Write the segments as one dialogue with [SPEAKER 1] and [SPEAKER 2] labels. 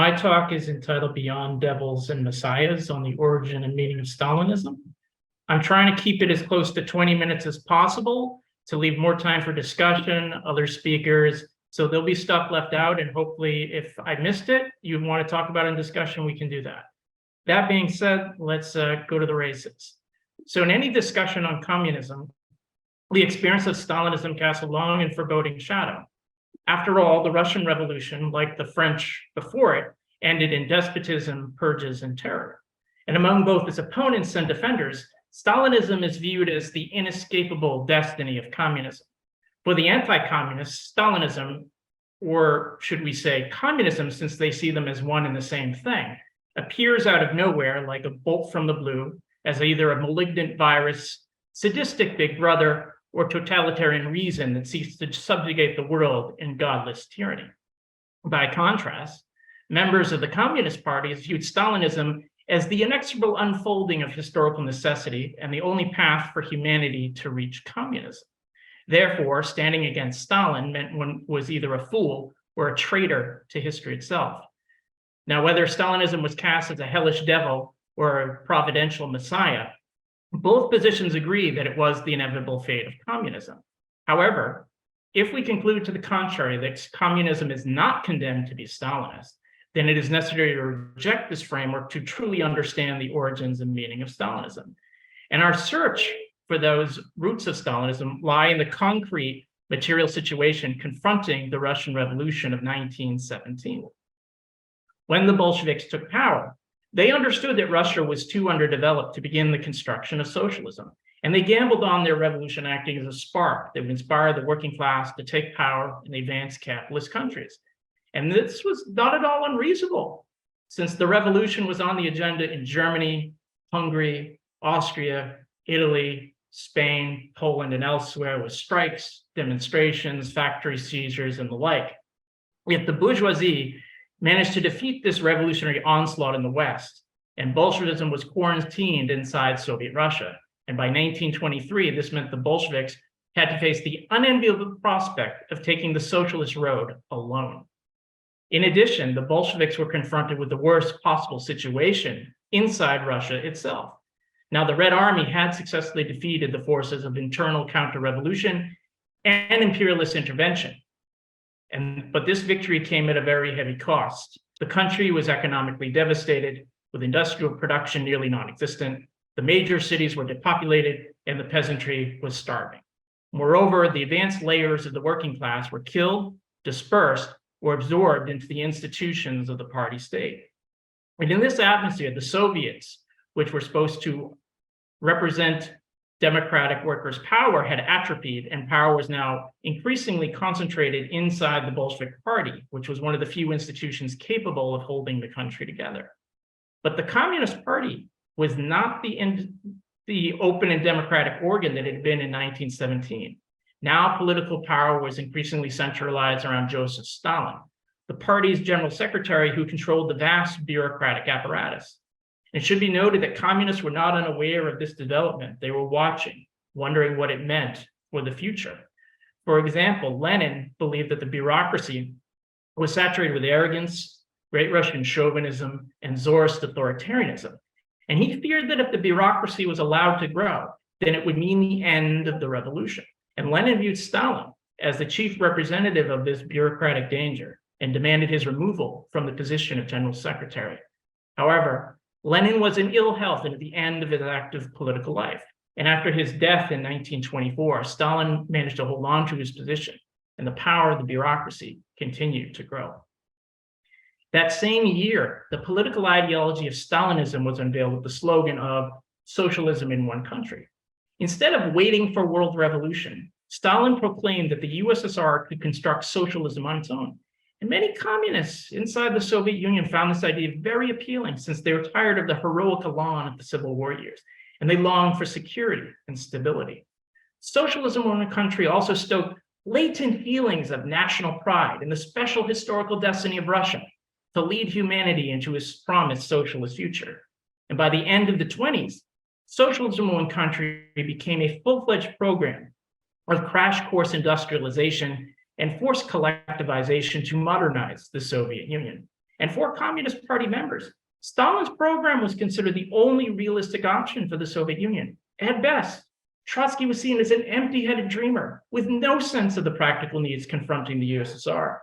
[SPEAKER 1] My talk is entitled Beyond Devils and Messiahs on the Origin and Meaning of Stalinism. I'm trying to keep it as close to 20 minutes as possible to leave more time for discussion, other speakers. So there'll be stuff left out, and hopefully if I missed it, you want to talk about it in discussion, we can do that. That being said, let's go to the races. So in any discussion on communism, the experience of Stalinism casts a long and foreboding shadow. After all, the Russian Revolution, like the French before it, ended in despotism, purges, and terror. And among both its opponents and defenders, Stalinism is viewed as the inescapable destiny of communism. For the anti-communists, Stalinism, or should we say communism, since they see them as one and the same thing, appears out of nowhere like a bolt from the blue as either a malignant virus, sadistic big brother, or totalitarian reason that seeks to subjugate the world in godless tyranny. By contrast, members of the Communist parties viewed Stalinism as the inexorable unfolding of historical necessity and the only path for humanity to reach communism. Therefore, standing against Stalin meant one was either a fool or a traitor to history itself. Now, whether Stalinism was cast as a hellish devil or a providential messiah, both positions agree that it was the inevitable fate of communism. However, if we conclude to the contrary that communism is not condemned to be Stalinist, then it is necessary to reject this framework to truly understand the origins and meaning of Stalinism. And our search for those roots of Stalinism lie in the concrete material situation confronting the Russian Revolution of 1917. When the Bolsheviks took power, they understood that Russia was too underdeveloped to begin the construction of socialism, and they gambled on their revolution acting as a spark that would inspire the working class to take power in the advanced capitalist countries. And this was not at all unreasonable, since the revolution was on the agenda in Germany, Hungary, Austria, Italy, Spain, Poland, and elsewhere, with strikes, demonstrations, factory seizures, and the like. Yet the bourgeoisie managed to defeat this revolutionary onslaught in the West, and Bolshevism was quarantined inside Soviet Russia. And by 1923, this meant the Bolsheviks had to face the unenviable prospect of taking the socialist road alone. In addition, the Bolsheviks were confronted with the worst possible situation inside Russia itself. Now, the Red Army had successfully defeated the forces of internal counter-revolution and imperialist intervention. But this victory came at a very heavy cost. The country was economically devastated, with industrial production nearly non-existent. The major cities were depopulated, and the peasantry was starving. Moreover, the advanced layers of the working class were killed, dispersed, or absorbed into the institutions of the party state. And in this atmosphere, the Soviets, which were supposed to represent democratic workers' power, had atrophied, and power was now increasingly concentrated inside the Bolshevik Party, which was one of the few institutions capable of holding the country together. But the Communist Party was not the open and democratic organ that it had been in 1917. Now political power was increasingly centralized around Joseph Stalin, the party's general secretary who controlled the vast bureaucratic apparatus. It should be noted that communists were not unaware of this development. They were watching, wondering what it meant for the future. For example, Lenin believed that the bureaucracy was saturated with arrogance, Great Russian chauvinism, and Tsarist authoritarianism. And he feared that if the bureaucracy was allowed to grow, then it would mean the end of the revolution. And Lenin viewed Stalin as the chief representative of this bureaucratic danger and demanded his removal from the position of general secretary. However, Lenin was in ill health and at the end of his active political life. And after his death in 1924, Stalin managed to hold on to his position, and the power of the bureaucracy continued to grow. That same year, the political ideology of Stalinism was unveiled with the slogan of socialism in one country. Instead of waiting for world revolution, Stalin proclaimed that the USSR could construct socialism on its own. And many communists inside the Soviet Union found this idea very appealing, since they were tired of the heroic elan of the Civil War years, and they longed for security and stability. Socialism in a country also stoked latent feelings of national pride and the special historical destiny of Russia to lead humanity into its promised socialist future. And by the end of the 20s, socialism in one country became a full-fledged program of crash course industrialization and forced collectivization to modernize the Soviet Union. And for Communist Party members, Stalin's program was considered the only realistic option for the Soviet Union. At best, Trotsky was seen as an empty-headed dreamer with no sense of the practical needs confronting the USSR.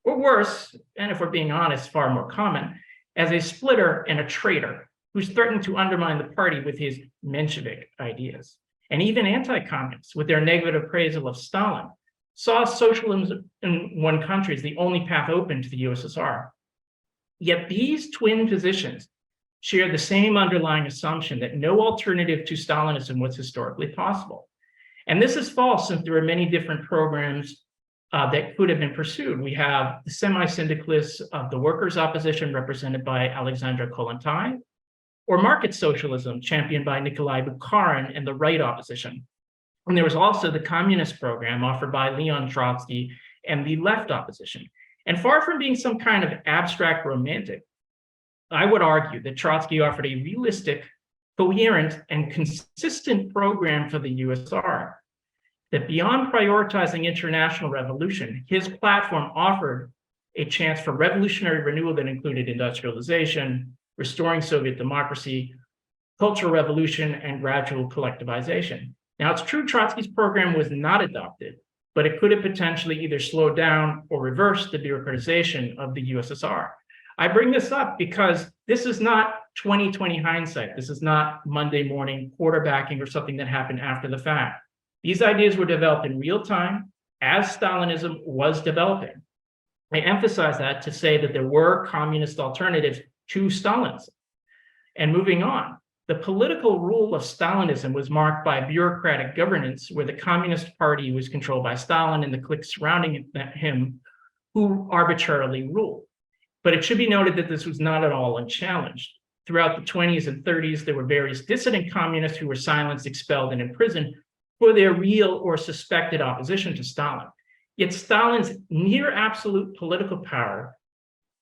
[SPEAKER 1] Or worse, and if we're being honest, far more common, as a splitter and a traitor who's threatened to undermine the party with his Menshevik ideas. And even anti-communists, with their negative appraisal of Stalin, saw socialism in one country as the only path open to the USSR. Yet these twin positions share the same underlying assumption that no alternative to Stalinism was historically possible. And this is false, since there are many different programs that could have been pursued. We have the semi-syndicalists of the workers' opposition, represented by Alexandra Kollontai, or market socialism, championed by Nikolai Bukharin and the right opposition. And there was also the communist program offered by Leon Trotsky and the left opposition. And far from being some kind of abstract romantic, I would argue that Trotsky offered a realistic, coherent, and consistent program for the USSR. That beyond prioritizing international revolution, his platform offered a chance for revolutionary renewal that included industrialization, restoring Soviet democracy, cultural revolution, and gradual collectivization. Now, it's true Trotsky's program was not adopted, but it could have potentially either slowed down or reversed the bureaucratization of the USSR. I bring this up because this is not 2020 hindsight. This is not Monday morning quarterbacking or something that happened after the fact. These ideas were developed in real time as Stalinism was developing. I emphasize that to say that there were communist alternatives to Stalinism. And moving on, the political rule of Stalinism was marked by bureaucratic governance, where the Communist Party was controlled by Stalin and the cliques surrounding him, who arbitrarily ruled. But it should be noted that this was not at all unchallenged. Throughout the 20s and 30s, there were various dissident communists who were silenced, expelled, and imprisoned for their real or suspected opposition to Stalin. Yet Stalin's near absolute political power,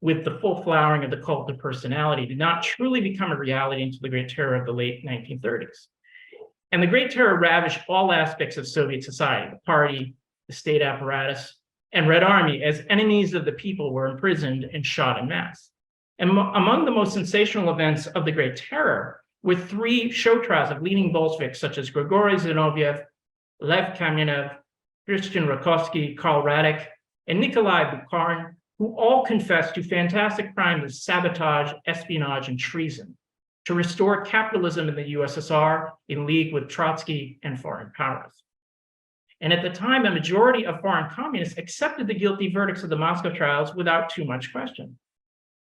[SPEAKER 1] with the full flowering of the cult of personality, did not truly become a reality until the Great Terror of the late 1930s. And the Great Terror ravaged all aspects of Soviet society: the party, the state apparatus, and Red Army, as enemies of the people were imprisoned and shot en masse. And among the most sensational events of the Great Terror were three show trials of leading Bolsheviks such as Grigory Zinoviev, Lev Kamenev, Christian Rakovsky, Karl Radek, and Nikolai Bukharin, who all confessed to fantastic crimes of sabotage, espionage, and treason to restore capitalism in the USSR in league with Trotsky and foreign powers. And at the time, a majority of foreign communists accepted the guilty verdicts of the Moscow trials without too much question.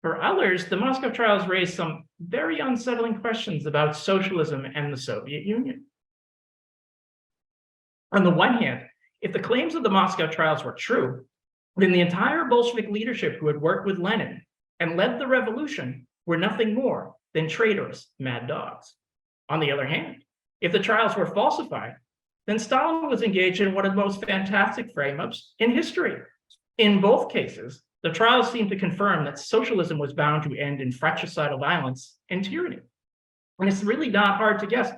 [SPEAKER 1] For others, the Moscow trials raised some very unsettling questions about socialism and the Soviet Union. On the one hand, if the claims of the Moscow trials were true, then the entire Bolshevik leadership who had worked with Lenin and led the revolution were nothing more than traitorous mad dogs. On the other hand, if the trials were falsified, then Stalin was engaged in one of the most fantastic frame-ups in history. In both cases, the trials seemed to confirm that socialism was bound to end in fratricidal violence and tyranny. And it's really not hard to guess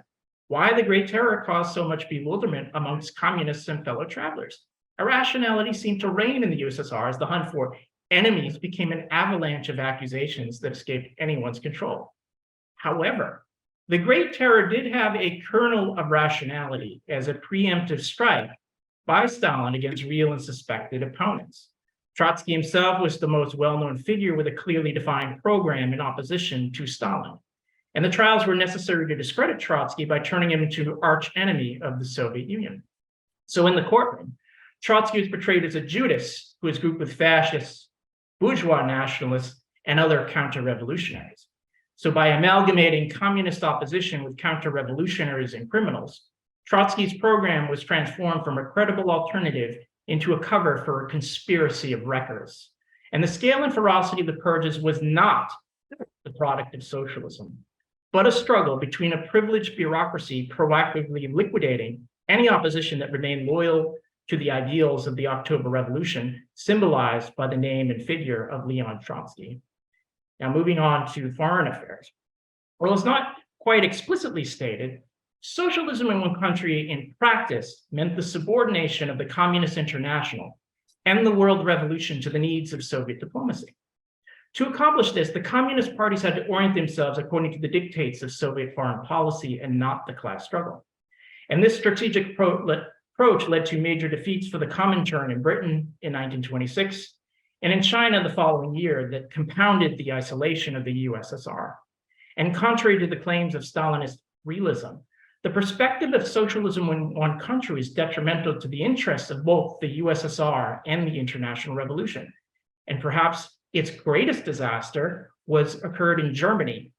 [SPEAKER 1] why the Great Terror caused so much bewilderment amongst communists and fellow travelers. Irrationality seemed to reign in the USSR as the hunt for enemies became an avalanche of accusations that escaped anyone's control. However, the Great Terror did have a kernel of rationality as a preemptive strike by Stalin against real and suspected opponents. Trotsky himself was the most well-known figure with a clearly defined program in opposition to Stalin. And the trials were necessary to discredit Trotsky by turning him into an arch-enemy of the Soviet Union. So in the courtroom, Trotsky was portrayed as a Judas who was grouped with fascists, bourgeois nationalists, and other counter-revolutionaries. So by amalgamating communist opposition with counter-revolutionaries and criminals, Trotsky's program was transformed from a credible alternative into a cover for a conspiracy of wreckers. And the scale and ferocity of the purges was not the product of socialism, but a struggle between a privileged bureaucracy proactively liquidating any opposition that remained loyal to the ideals of the October Revolution, symbolized by the name and figure of Leon Trotsky. Now, moving on to foreign affairs. Well, it's not quite explicitly stated, socialism in one country in practice meant the subordination of the Communist International and the world revolution to the needs of Soviet diplomacy. To accomplish this, the communist parties had to orient themselves according to the dictates of Soviet foreign policy and not the class struggle. And this strategic approach led to major defeats for the Comintern in Britain in 1926 and in China the following year that compounded the isolation of the USSR. And contrary to the claims of Stalinist realism, the perspective of socialism in one country is detrimental to the interests of both the USSR and the International Revolution. And perhaps its greatest disaster occurred in Germany.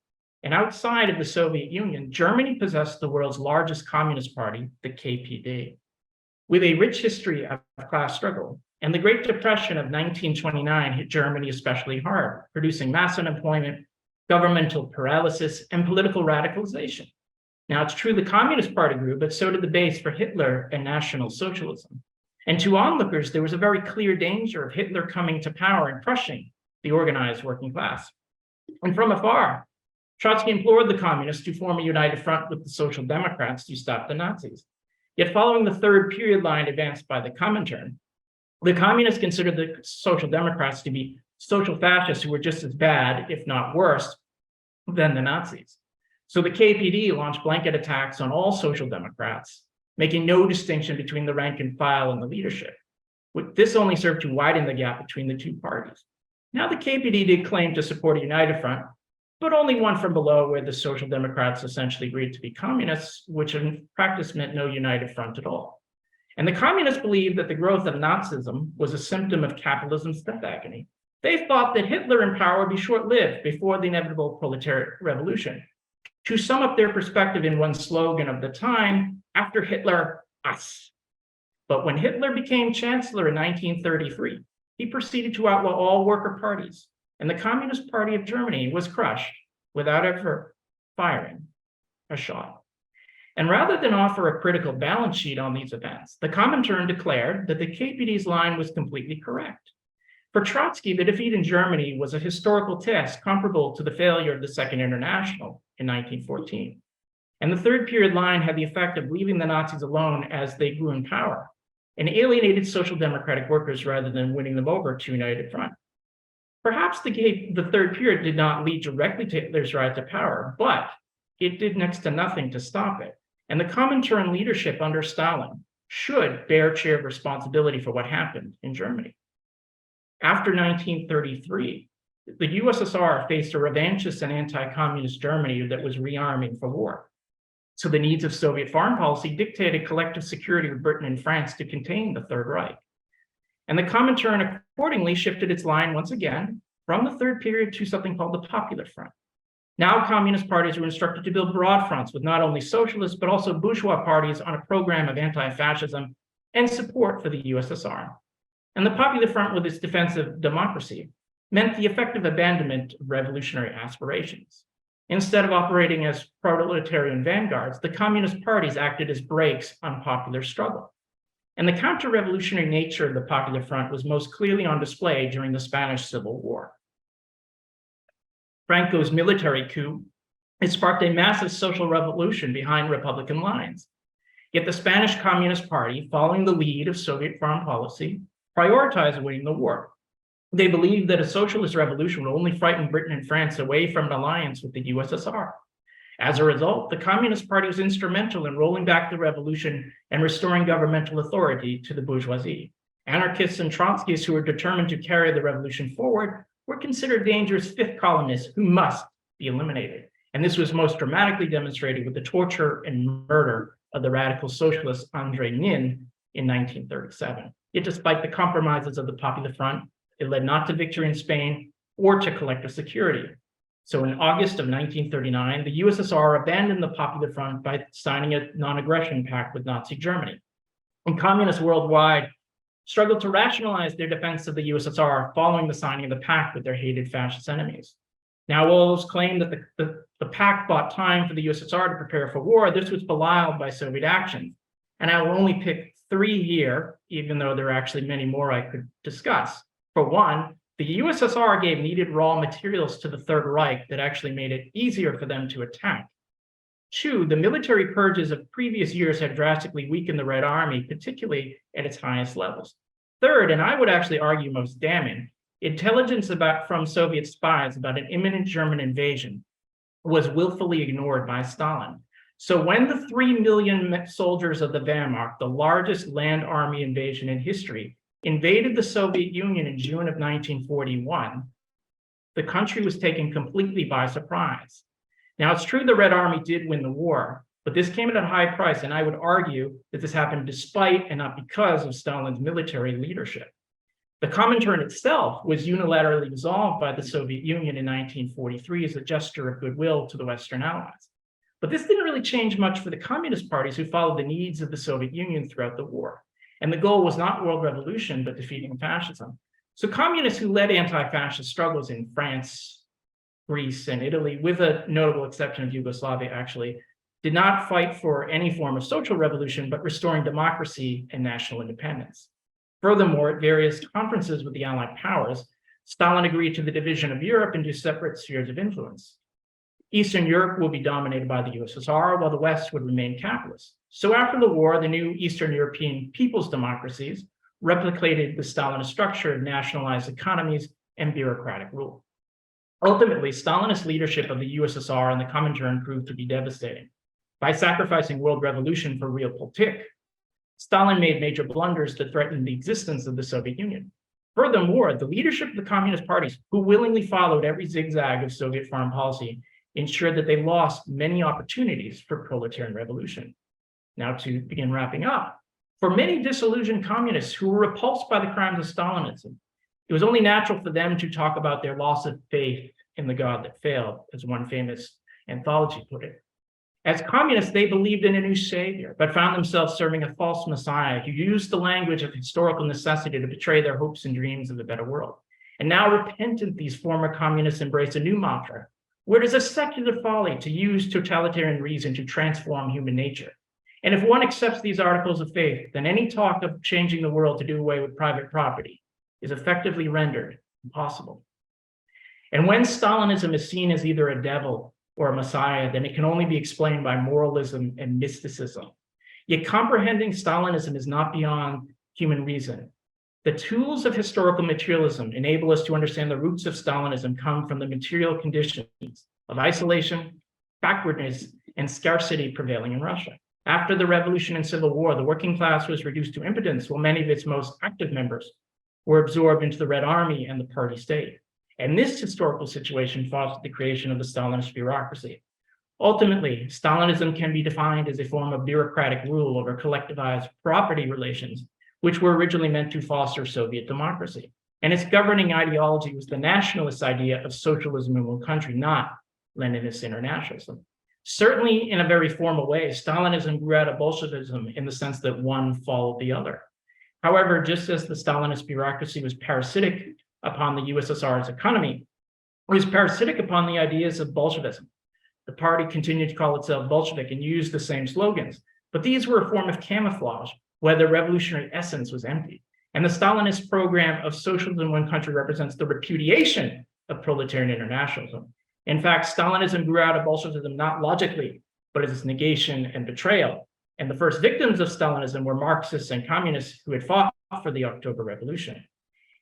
[SPEAKER 1] And outside of the Soviet Union, Germany possessed the world's largest communist party, the KPD, with a rich history of class struggle. And the Great Depression of 1929 hit Germany especially hard, producing mass unemployment, governmental paralysis, and political radicalization. Now, it's true the Communist Party grew, but so did the base for Hitler and National Socialism. And to onlookers, there was a very clear danger of Hitler coming to power and crushing the organized working class. And from afar, Trotsky implored the communists to form a united front with the Social Democrats to stop the Nazis. Yet following the third period line advanced by the Comintern, the communists considered the Social Democrats to be social fascists who were just as bad, if not worse, than the Nazis. So the KPD launched blanket attacks on all Social Democrats, making no distinction between the rank and file and the leadership. This only served to widen the gap between the two parties. Now, the KPD did claim to support a united front, but only one from below, where the Social Democrats essentially agreed to be communists, which in practice meant no united front at all. And the communists believed that the growth of Nazism was a symptom of capitalism's death agony. They thought that Hitler in power would be short-lived before the inevitable proletariat revolution. To sum up their perspective in one slogan of the time, after Hitler, us. But when Hitler became chancellor in 1933, he proceeded to outlaw all worker parties, and the Communist Party of Germany was crushed without ever firing a shot. And rather than offer a critical balance sheet on these events, the Comintern declared that the KPD's line was completely correct. For Trotsky, the defeat in Germany was a historical test comparable to the failure of the Second International in 1914. And the third period line had the effect of leaving the Nazis alone as they grew in power and alienated social democratic workers rather than winning them over to a united front. Perhaps the third period did not lead directly to Hitler's rise to power, but it did next to nothing to stop it. And the Comintern leadership under Stalin should bear share of responsibility for what happened in Germany. After 1933, the USSR faced a revanchist and anti-communist Germany that was rearming for war. So the needs of Soviet foreign policy dictated collective security of Britain and France to contain the Third Reich. And the Comintern accordingly shifted its line once again from the third period to something called the Popular Front. Now communist parties were instructed to build broad fronts with not only socialist, but also bourgeois parties on a program of anti-fascism and support for the USSR. And the Popular Front, with its defense of democracy, meant the effective abandonment of revolutionary aspirations. Instead of operating as proletarian vanguards, the communist parties acted as brakes on popular struggle. And the counter-revolutionary nature of the Popular Front was most clearly on display during the Spanish Civil War. Franco's military coup, it sparked a massive social revolution behind Republican lines. Yet the Spanish Communist Party, following the lead of Soviet foreign policy, prioritized winning the war. They believed that a socialist revolution would only frighten Britain and France away from an alliance with the USSR. As a result, the Communist Party was instrumental in rolling back the revolution and restoring governmental authority to the bourgeoisie. Anarchists and Trotskyists who were determined to carry the revolution forward were considered dangerous fifth columnists who must be eliminated. And this was most dramatically demonstrated with the torture and murder of the radical socialist André Nin in 1937. Yet despite the compromises of the Popular Front, it led not to victory in Spain or to collective security. So in August of 1939, the USSR abandoned the Popular Front by signing a non-aggression pact with Nazi Germany. And communists worldwide struggled to rationalize their defense of the USSR following the signing of the pact with their hated fascist enemies. Now, while those claimed that the pact bought time for the USSR to prepare for war, this was belied by Soviet action. And I will only pick three here, even though there are actually many more I could discuss. For one, the USSR gave needed raw materials to the Third Reich that actually made it easier for them to attack. Two, the military purges of previous years had drastically weakened the Red Army, particularly at its highest levels. Third, and I would actually argue most damning, Intelligence from Soviet spies about an imminent German invasion was willfully ignored by Stalin. So when the 3 million soldiers of the Wehrmacht, the largest land army invasion in history, invaded the Soviet Union in June of 1941, the country was taken completely by surprise. Now, it's true the Red Army did win the war, but this came at a high price, and I would argue that this happened despite and not because of Stalin's military leadership. The Comintern itself was unilaterally dissolved by the Soviet Union in 1943 as a gesture of goodwill to the Western Allies. But this didn't really change much for the communist parties who followed the needs of the Soviet Union throughout the war. And the goal was not world revolution, but defeating fascism. So communists who led anti-fascist struggles in France, Greece, and Italy, with a notable exception of Yugoslavia, actually, did not fight for any form of social revolution, but restoring democracy and national independence. Furthermore, at various conferences with the Allied powers, Stalin agreed to the division of Europe into separate spheres of influence. Eastern Europe will be dominated by the USSR, while the West would remain capitalist. So after the war, the new Eastern European people's democracies replicated the Stalinist structure of nationalized economies and bureaucratic rule. Ultimately, Stalinist leadership of the USSR and the Comintern proved to be devastating. By sacrificing world revolution for realpolitik, Stalin made major blunders that threatened the existence of the Soviet Union. Furthermore, the leadership of the communist parties, who willingly followed every zigzag of Soviet foreign policy, ensured that they lost many opportunities for proletarian revolution. Now, to begin wrapping up, for many disillusioned communists who were repulsed by the crimes of Stalinism, it was only natural for them to talk about their loss of faith in the God that failed, as one famous anthology put it. As communists, they believed in a new savior, but found themselves serving a false messiah who used the language of historical necessity to betray their hopes and dreams of a better world. And now, repentant, these former communists embrace a new mantra, where it is a secular folly to use totalitarian reason to transform human nature. And if one accepts these articles of faith, then any talk of changing the world to do away with private property is effectively rendered impossible. And when Stalinism is seen as either a devil or a messiah, then it can only be explained by moralism and mysticism. Yet comprehending Stalinism is not beyond human reason. The tools of historical materialism enable us to understand the roots of Stalinism come from the material conditions of isolation, backwardness, and scarcity prevailing in Russia. After the revolution and civil war, the working class was reduced to impotence, while many of its most active members were absorbed into the Red Army and the party state. And this historical situation fostered the creation of the Stalinist bureaucracy. Ultimately, Stalinism can be defined as a form of bureaucratic rule over collectivized property relations, which were originally meant to foster Soviet democracy. And its governing ideology was the nationalist idea of socialism in one country, not Leninist internationalism. Certainly, in a very formal way, Stalinism grew out of Bolshevism in the sense that one followed the other. However, just as the Stalinist bureaucracy was parasitic upon the USSR's economy, it was parasitic upon the ideas of Bolshevism. The party continued to call itself Bolshevik and used the same slogans, but these were a form of camouflage where the revolutionary essence was empty. And the Stalinist program of socialism in one country represents the repudiation of proletarian internationalism. In fact, Stalinism grew out of Bolshevism not logically, but as its negation and betrayal. And the first victims of Stalinism were Marxists and communists who had fought for the October Revolution.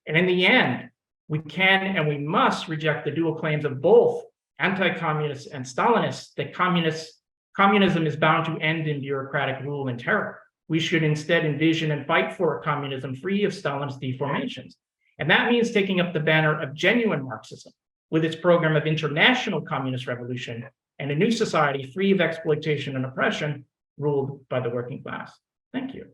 [SPEAKER 1] And in the end, we can and we must reject the dual claims of both anti-communists and Stalinists that communism is bound to end in bureaucratic rule and terror. We should instead envision and fight for a communism free of Stalin's deformations. And that means taking up the banner of genuine Marxism with its program of international communist revolution and a new society free of exploitation and oppression ruled by the working class. Thank you.